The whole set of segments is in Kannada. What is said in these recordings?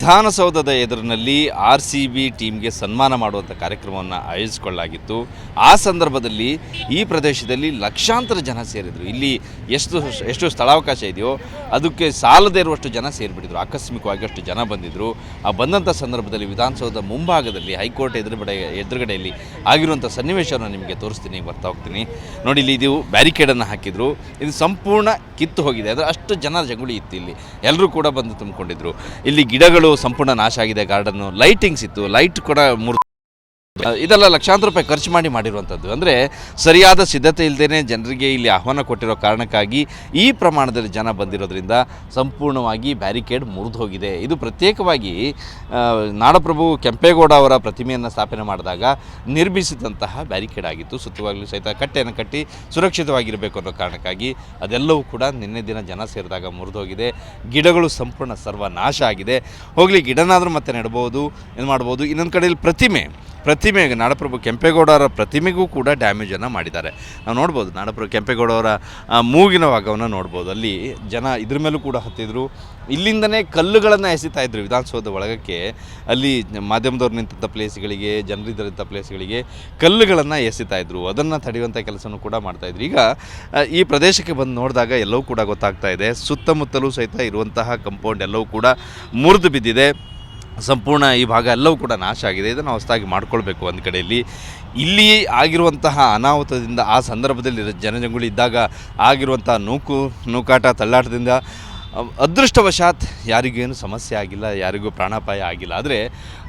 ವಿಧಾನಸೌಧದ ಎದುರಿನಲ್ಲಿ RCB ಟೀಮ್ಗೆ ಸನ್ಮಾನ ಮಾಡುವಂಥ ಕಾರ್ಯಕ್ರಮವನ್ನು ಆಯೋಜಿಸಿಕೊಳ್ಳಲಾಗಿತ್ತು. ಆ ಸಂದರ್ಭದಲ್ಲಿ ಈ ಪ್ರದೇಶದಲ್ಲಿ ಲಕ್ಷಾಂತರ ಜನ ಸೇರಿದರು. ಇಲ್ಲಿ ಎಷ್ಟು ಸ್ಥಳಾವಕಾಶ ಇದೆಯೋ ಅದಕ್ಕೆ ಸಾಲದೇ ಇರುವಷ್ಟು ಜನ ಸೇರಿಬಿಟ್ಟಿದ್ರು. ಆಕಸ್ಮಿಕವಾಗಿ ಅಷ್ಟು ಜನ ಬಂದಿದ್ದರು. ಆ ಬಂದಂಥ ಸಂದರ್ಭದಲ್ಲಿ ವಿಧಾನಸೌಧ ಮುಂಭಾಗದಲ್ಲಿ ಹೈಕೋರ್ಟ್ ಎದುರುಗಡೆಯಲ್ಲಿ ಆಗಿರುವಂಥ ಸನ್ನಿವೇಶವನ್ನು ನಿಮಗೆ ತೋರಿಸ್ತೀನಿ, ಬರ್ತಾ ಹೋಗ್ತೀನಿ. ನೋಡಿ, ಇಲ್ಲಿ ಇದು ಬ್ಯಾರಿಕೇಡನ್ನು ಹಾಕಿದರು. ಇದು ಸಂಪೂರ್ಣ ಕಿತ್ತು ಹೋಗಿದೆ. ಅಂದರೆ ಅಷ್ಟು ಜನ ಜಂಗುಳಿ ಇತ್ತು. ಇಲ್ಲಿ ಎಲ್ಲರೂ ಕೂಡ ಬಂದು ತುಂಬಿಕೊಂಡಿದ್ರು. ಇಲ್ಲಿ ಗಿಡಗಳು ಸಂಪೂರ್ಣ ನಾಶ ಆಗಿದೆ. ಗಾರ್ಡನ್ನು ಲೈಟಿಂಗ್ಸ್ ಇತ್ತು, ಲೈಟ್ ಕೂಡ ಇದೆಲ್ಲ ಲಕ್ಷಾಂತರ ರೂಪಾಯಿ ಖರ್ಚು ಮಾಡಿರುವಂಥದ್ದು. ಅಂದರೆ ಸರಿಯಾದ ಸಿದ್ಧತೆ ಇಲ್ಲದೇ ಜನರಿಗೆ ಇಲ್ಲಿ ಆಹ್ವಾನ ಕೊಟ್ಟಿರೋ ಕಾರಣಕ್ಕಾಗಿ ಈ ಪ್ರಮಾಣದಲ್ಲಿ ಜನ ಬಂದಿರೋದ್ರಿಂದ ಸಂಪೂರ್ಣವಾಗಿ ಬ್ಯಾರಿಕೇಡ್ ಮುರಿದು ಹೋಗಿದೆ. ಇದು ಪ್ರತ್ಯೇಕವಾಗಿ ನಾಡಪ್ರಭು ಕೆಂಪೇಗೌಡ ಅವರ ಪ್ರತಿಮೆಯನ್ನು ಸ್ಥಾಪನೆ ಮಾಡಿದಾಗ ನಿರ್ಮಿಸಿದಂತಹ ಬ್ಯಾರಿಕೇಡ್ ಆಗಿತ್ತು. ಸುತ್ತವಾಗಲೂ ಸಹಿತ ಕಟ್ಟೆಯನ್ನು ಕಟ್ಟಿ ಸುರಕ್ಷಿತವಾಗಿರಬೇಕು ಅನ್ನೋ ಕಾರಣಕ್ಕಾಗಿ ಅದೆಲ್ಲವೂ ಕೂಡ ನಿನ್ನೆ ದಿನ ಜನ ಸೇರಿದಾಗ ಮುರಿದು ಹೋಗಿದೆ. ಗಿಡಗಳು ಸಂಪೂರ್ಣ ಸರ್ವನಾಶ ಆಗಿದೆ. ಹೋಗಲಿ, ಗಿಡನಾದರೂ ಮತ್ತೆ ನೆಡ್ಬೋದು, ಏನು ಮಾಡ್ಬೋದು. ಇನ್ನೊಂದು ಕಡೆಯಲ್ಲಿ ಪ್ರತಿಮೆಗೆ ನಾಡಪ್ರಭು ಕೆಂಪೇಗೌಡ ಅವರ ಪ್ರತಿಮೆಗೂ ಕೂಡ ಡ್ಯಾಮೇಜನ್ನು ಮಾಡಿದ್ದಾರೆ. ನಾವು ನೋಡ್ಬೋದು, ನಾಡಪ್ರಭು ಕೆಂಪೇಗೌಡ ಅವರ ಮೂಗಿನ ಭಾಗವನ್ನು ನೋಡ್ಬೋದು. ಅಲ್ಲಿ ಜನ ಇದ್ರ ಮೇಲೂ ಕೂಡ ಹತ್ತಿದ್ರು. ಇಲ್ಲಿಂದನೇ ಕಲ್ಲುಗಳನ್ನು ಎಸಿತಾ ಇದ್ರು ವಿಧಾನಸೌಧ ಒಳಗಕ್ಕೆ. ಅಲ್ಲಿ ಮಾಧ್ಯಮದವ್ರು ನಿಂತ ಪ್ಲೇಸ್ಗಳಿಗೆ, ಜನರಿದ್ದಂಥ ಪ್ಲೇಸ್ಗಳಿಗೆ ಕಲ್ಲುಗಳನ್ನು ಎಸಿತಾ ಇದ್ರು. ಅದನ್ನು ತಡೆಯುವಂಥ ಕೆಲಸನೂ ಕೂಡ ಮಾಡ್ತಾಯಿದ್ರು. ಈಗ ಈ ಪ್ರದೇಶಕ್ಕೆ ಬಂದು ನೋಡಿದಾಗ ಎಲ್ಲವೂ ಕೂಡ ಗೊತ್ತಾಗ್ತಾ ಇದೆ. ಸುತ್ತಮುತ್ತಲೂ ಸಹಿತ ಇರುವಂತಹ ಕಂಪೌಂಡ್ ಎಲ್ಲವೂ ಕೂಡ ಮುರಿದು ಬಿದ್ದಿದೆ. ಸಂಪೂರ್ಣ ಈ ಭಾಗ ಎಲ್ಲವೂ ಕೂಡ ನಾಶ ಆಗಿದೆ. ಇದನ್ನು ಹೊಸದಾಗಿ ಮಾಡ್ಕೊಳ್ಬೇಕು. ಒಂದು ಕಡೆಯಲ್ಲಿ ಇಲ್ಲಿ ಆಗಿರುವಂತಹ ಅನಾಹುತದಿಂದ, ಆ ಸಂದರ್ಭದಲ್ಲಿ ಜನಜಂಗುಳಿ ಇದ್ದಾಗ ಆಗಿರುವಂಥ ನೂಕಾಟ ತಳ್ಳಾಟದಿಂದ ಅದೃಷ್ಟವಶಾತ್ ಯಾರಿಗೇನು ಸಮಸ್ಯೆ ಆಗಿಲ್ಲ, ಯಾರಿಗೂ ಪ್ರಾಣಾಪಾಯ ಆಗಿಲ್ಲ. ಆದರೆ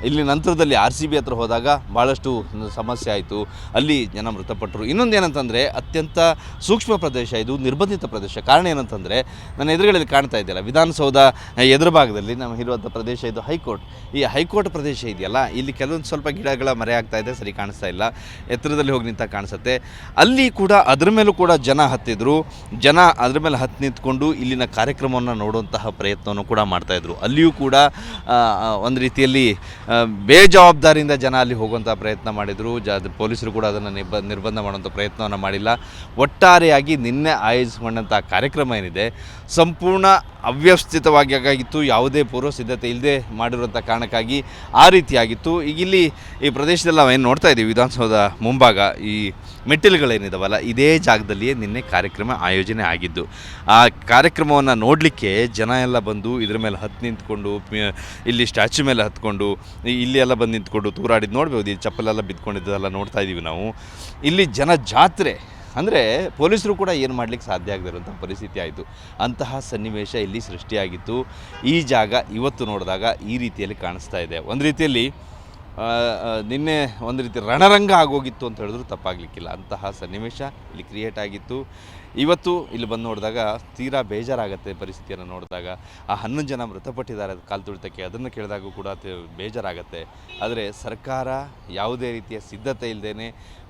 ಇಲ್ಲಿ ನಂತರದಲ್ಲಿ RCB ಹತ್ರ ಹೋದಾಗ ಭಾಳಷ್ಟು ಸಮಸ್ಯೆ ಆಯಿತು. ಅಲ್ಲಿ ಜನ ಮೃತಪಟ್ಟರು. ಇನ್ನೊಂದು ಏನಂತಂದರೆ, ಅತ್ಯಂತ ಸೂಕ್ಷ್ಮ ಪ್ರದೇಶ ಇದು, ನಿರ್ಬಂಧಿತ ಪ್ರದೇಶ. ಕಾರಣ ಏನಂತಂದರೆ, ನನ್ನ ಎದುರುಗಳಲ್ಲಿ ಕಾಣ್ತಾ ಇದೆಯಲ್ಲ, ವಿಧಾನಸೌಧ ಎದುರು ಭಾಗದಲ್ಲಿ ನಮ್ಮ ಇರುವಂಥ ಪ್ರದೇಶ ಇದು ಹೈಕೋರ್ಟ್. ಈ ಹೈಕೋರ್ಟ್ ಪ್ರದೇಶ ಇದೆಯಲ್ಲ, ಇಲ್ಲಿ ಕೆಲವೊಂದು ಸ್ವಲ್ಪ ಗಿಡಗಳ ಮರೆ ಆಗ್ತಾ ಇದೆ, ಸರಿ ಕಾಣಿಸ್ತಾ ಇಲ್ಲ. ಎತ್ತರದಲ್ಲಿ ಹೋಗಿ ನಿಂತ ಕಾಣಿಸುತ್ತೆ. ಅಲ್ಲಿ ಕೂಡ ಅದ್ರ ಮೇಲೂ ಕೂಡ ಜನ ಹತ್ತಿದ್ರು. ಜನ ಅದ್ರ ಮೇಲೆ ಹತ್ತಿ ನಿಂತ್ಕೊಂಡು ಇಲ್ಲಿನ ಕಾರ್ಯಕ್ರಮವನ್ನು ನೋಡುವಂತಹ ಪ್ರಯತ್ನವನ್ನು ಕೂಡ ಮಾಡ್ತಾಯಿದ್ರು. ಅಲ್ಲಿಯೂ ಕೂಡ ಒಂದು ರೀತಿಯಲ್ಲಿ ಬೇಜವಾಬ್ದಾರಿಯಿಂದ ಜನ ಅಲ್ಲಿ ಹೋಗುವಂಥ ಪ್ರಯತ್ನ ಮಾಡಿದರು. ಪೊಲೀಸರು ಕೂಡ ಅದನ್ನು ನಿರ್ಬಂಧ ಮಾಡುವಂಥ ಪ್ರಯತ್ನವನ್ನು ಮಾಡಿಲ್ಲ. ಒಟ್ಟಾರೆಯಾಗಿ ನಿನ್ನೆ ಆಯೋಜಿಸಿಕೊಂಡಂಥ ಕಾರ್ಯಕ್ರಮ ಏನಿದೆ ಸಂಪೂರ್ಣ ಅವ್ಯವಸ್ಥಿತವಾಗಿ ಆಗಿತ್ತು. ಯಾವುದೇ ಪೂರ್ವ ಸಿದ್ಧತೆ ಇಲ್ಲದೆ ಮಾಡಿರುವಂಥ ಕಾರಣಕ್ಕಾಗಿ ಆ ರೀತಿಯಾಗಿತ್ತು. ಈಗ ಇಲ್ಲಿ ಈ ಪ್ರದೇಶದಲ್ಲಿ ನಾವೇನು ನೋಡ್ತಾ ಇದ್ದೀವಿ, ವಿಧಾನಸೌಧ ಮುಂಭಾಗ ಈ ಮೆಟ್ಟಿಲುಗಳೇನಿದಾವಲ್ಲ, ಇದೇ ಜಾಗದಲ್ಲಿಯೇ ನಿನ್ನೆ ಕಾರ್ಯಕ್ರಮ ಆಯೋಜನೆ ಆಗಿದ್ದು. ಆ ಕಾರ್ಯಕ್ರಮವನ್ನು ನೋಡಲಿಕ್ಕೆ ಜನ ಎಲ್ಲ ಬಂದು ಇದ್ರ ಮೇಲೆ ಹತ್ತು ನಿಂತ್ಕೊಂಡು, ಇಲ್ಲಿ ಸ್ಟ್ಯಾಚ್ಯೂ ಮೇಲೆ ಹತ್ಕೊಂಡು, ಇಲ್ಲಿ ಎಲ್ಲ ಬಂದು ನಿಂತ್ಕೊಂಡು ತೂರಾಡಿದ್ದು ನೋಡ್ಬೋದು. ಇಲ್ಲಿ ಚಪ್ಪಲೆಲ್ಲ ಬಿದ್ದುಕೊಂಡಿದ್ದೆಲ್ಲ ನೋಡ್ತಾ ಇದ್ದೀವಿ ನಾವು. ಇಲ್ಲಿ ಜನ ಜಾತ್ರೆ ಅಂದರೆ ಪೊಲೀಸರು ಕೂಡ ಏನು ಮಾಡಲಿಕ್ಕೆ ಸಾಧ್ಯ ಆಗದೆ ಇರುವಂಥ ಪರಿಸ್ಥಿತಿ ಆಯಿತು. ಅಂತಹ ಸನ್ನಿವೇಶ ಇಲ್ಲಿ ಸೃಷ್ಟಿಯಾಗಿತ್ತು. ಈ ಜಾಗ ಇವತ್ತು ನೋಡಿದಾಗ ಈ ರೀತಿಯಲ್ಲಿ ಕಾಣಿಸ್ತಾ ಇದೆ. ಒಂದು ರೀತಿಯಲ್ಲಿ ನಿನ್ನೆ ಒಂದು ರೀತಿ ರಣರಂಗ ಆಗೋಗಿತ್ತು ಅಂತ ಹೇಳಿದ್ರು ತಪ್ಪಾಗಲಿಕ್ಕಿಲ್ಲ. ಅಂತಹ ಸನ್ನಿವೇಶ ಇಲ್ಲಿ ಕ್ರಿಯೇಟ್ ಆಗಿತ್ತು. ಇವತ್ತು ಇಲ್ಲಿ ಬಂದು ನೋಡಿದಾಗ ತೀರಾ ಬೇಜಾರಾಗುತ್ತೆ. ಪರಿಸ್ಥಿತಿಯನ್ನು ನೋಡಿದಾಗ ಆ 11 ಜನ ಮೃತಪಟ್ಟಿದ್ದಾರೆ ಕಾಲು ತುಳಿತಕ್ಕೆ, ಅದನ್ನು ಕೇಳಿದಾಗೂ ಕೂಡ ಬೇಜಾರಾಗುತ್ತೆ. ಆದರೆ ಸರ್ಕಾರ ಯಾವುದೇ ರೀತಿಯ ಸಿದ್ಧತೆ ಇಲ್ಲದೇ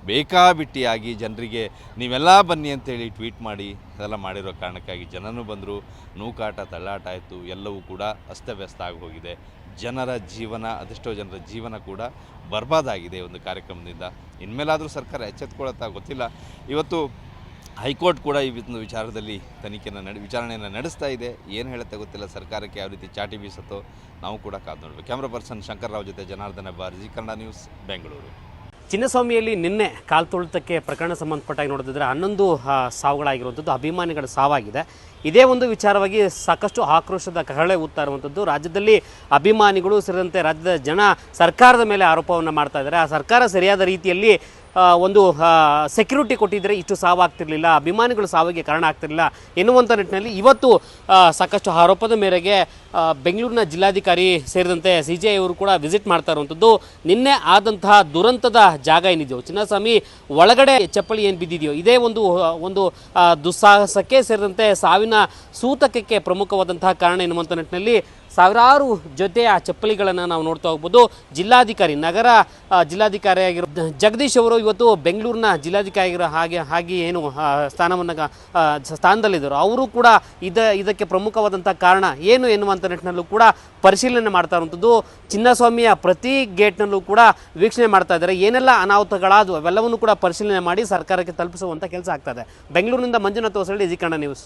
ಬೇಕಾಬಿಟ್ಟಿಯಾಗಿ ಜನರಿಗೆ ನೀವೆಲ್ಲ ಬನ್ನಿ ಅಂತೇಳಿ ಟ್ವೀಟ್ ಮಾಡಿ ಅದೆಲ್ಲ ಮಾಡಿರೋ ಕಾರಣಕ್ಕಾಗಿ ಜನನೂ ಬಂದರು. ನೂಕಾಟ ತಳ್ಳಾಟ ಆಯಿತು. ಎಲ್ಲವೂ ಕೂಡ ಅಸ್ತವ್ಯಸ್ತ ಆಗಿ ಹೋಗಿದೆ. ಜನರ ಜೀವನ, ಅದೆಷ್ಟೋ ಜನರ ಜೀವನ ಕೂಡ ಬರ್ಬಾದಾಗಿದೆ ಒಂದು ಕಾರ್ಯಕ್ರಮದಿಂದ. ಇನ್ಮೇಲಾದರೂ ಸರ್ಕಾರ ಎಚ್ಚೆತ್ಕೊಳ್ಳುತ್ತಾ ಗೊತ್ತಿಲ್ಲ. ಇವತ್ತು ಹೈಕೋರ್ಟ್ ಕೂಡ ಈ ವಿಚಾರದಲ್ಲಿ ವಿಚಾರಣೆಯನ್ನು ನಡೆಸ್ತಾ ಇದೆ. ಏನು ಹೇಳುತ್ತೆ ಗೊತ್ತಿಲ್ಲ. ಸರ್ಕಾರಕ್ಕೆ ಯಾವ ರೀತಿ ಚಾಟಿ ಬೀಸುತ್ತೋ ನಾವು ಕೂಡ ಕಾದು ನೋಡಬೇಕು. ಕ್ಯಾಮ್ರಾ ಪರ್ಸನ್ ಶಂಕರ್ರಾವ್ ಜೊತೆ ಜನಾರ್ದನ ಬಾರ್, ಜಿ ಕನ್ನಡ ನ್ಯೂಸ್, ಬೆಂಗಳೂರು. ಚಿನ್ನಸ್ವಾಮಿಯಲ್ಲಿ ನಿನ್ನೆ ಕಾಲು ತುಳಿತಕ್ಕೆ ಪ್ರಕರಣ ಸಂಬಂಧಪಟ್ಟಾಗಿ ನೋಡಿದ್ರೆ 11 ಸಾವುಗಳಾಗಿರುವಂಥದ್ದು, ಅಭಿಮಾನಿಗಳ ಸಾವಾಗಿದೆ. ಇದೇ ಒಂದು ವಿಚಾರವಾಗಿ ಸಾಕಷ್ಟು ಆಕ್ರೋಶದ ಕಹಳೆ ಊದ್ತಾ ಇರುವಂಥದ್ದು. ರಾಜ್ಯದಲ್ಲಿ ಅಭಿಮಾನಿಗಳು ಸೇರಿದಂತೆ ರಾಜ್ಯದ ಜನ ಸರ್ಕಾರದ ಮೇಲೆ ಆರೋಪವನ್ನು ಮಾಡ್ತಾ ಇದ್ದಾರೆ. ಆ ಸರ್ಕಾರ ಸರಿಯಾದ ರೀತಿಯಲ್ಲಿ ಒಂದು ಸೆಕ್ಯೂರಿಟಿ ಕೊಟ್ಟಿದ್ದರೆ ಇಷ್ಟು ಸಾವಾಗ್ತಿರಲಿಲ್ಲ, ಅಭಿಮಾನಿಗಳು ಸಾವಿಗೆ ಕಾರಣ ಆಗ್ತಿರಲಿಲ್ಲ ಎನ್ನುವಂಥ ನಿಟ್ಟಿನಲ್ಲಿ ಇವತ್ತು ಸಾಕಷ್ಟು ಆರೋಪದ ಮೇರೆಗೆ ಬೆಂಗಳೂರಿನ ಜಿಲ್ಲಾಧಿಕಾರಿ ಸೇರಿದಂತೆ CJI ಅವರು ಕೂಡ ವಿಸಿಟ್ ಮಾಡ್ತಾ ಇರುವಂಥದ್ದು. ನಿನ್ನೆ ಆದಂತಹ ದುರಂತದ ಜಾಗ ಏನಿದೆಯೋ, ಚಿನ್ನಸ್ವಾಮಿ ಒಳಗಡೆ ಚಪ್ಪಲಿ ಏನು ಬಿದ್ದಿದೆಯೋ, ಇದೇ ಒಂದು ದುಸ್ಸಾಹಸಕ್ಕೆ ಸೇರಿದಂತೆ ಸಾವಿನ ಸೂತಕಕ್ಕೆ ಪ್ರಮುಖವಾದಂತಹ ಕಾರಣ ಎನ್ನುವಂಥ ನಿಟ್ಟಿನಲ್ಲಿ ಸಾವಿರಾರು ಜೊತೆ ಆ ಚಪ್ಪಲಿಗಳನ್ನು ನಾವು ನೋಡ್ತಾ ಹೋಗ್ಬೋದು. ನಗರ ಜಿಲ್ಲಾಧಿಕಾರಿಯಾಗಿರೋ ಜಗದೀಶ್ ಅವರು ಇವತ್ತು ಬೆಂಗಳೂರಿನ ಜಿಲ್ಲಾಧಿಕಾರಿಗಿರೋ ಹಾಗೆ ಏನು ಸ್ಥಾನದಲ್ಲಿದ್ದರು, ಅವರು ಕೂಡ ಇದಕ್ಕೆ ಪ್ರಮುಖವಾದಂಥ ಕಾರಣ ಏನು ಎನ್ನುವಂಥ ನಿಟ್ಟಿನಲ್ಲೂ ಕೂಡ ಪರಿಶೀಲನೆ ಮಾಡ್ತಾ ಇರುವಂಥದ್ದು. ಚಿನ್ನಸ್ವಾಮಿಯ ಪ್ರತಿ ಗೇಟ್ನಲ್ಲೂ ಕೂಡ ವೀಕ್ಷಣೆ ಮಾಡ್ತಾ ಇದ್ದಾರೆ. ಏನೆಲ್ಲ ಅನಾಹುತಗಳಾದವು ಅವೆಲ್ಲವನ್ನೂ ಕೂಡ ಪರಿಶೀಲನೆ ಮಾಡಿ ಸರ್ಕಾರಕ್ಕೆ ತಲುಪಿಸುವಂಥ ಕೆಲಸ ಆಗ್ತದೆ. ಬೆಂಗಳೂರಿನಿಂದ ಮಂಜುನಾಥ್ ಹೊಸಳ್ಳಿ, ಜಿ ಕನ್ನಡ ನ್ಯೂಸ್.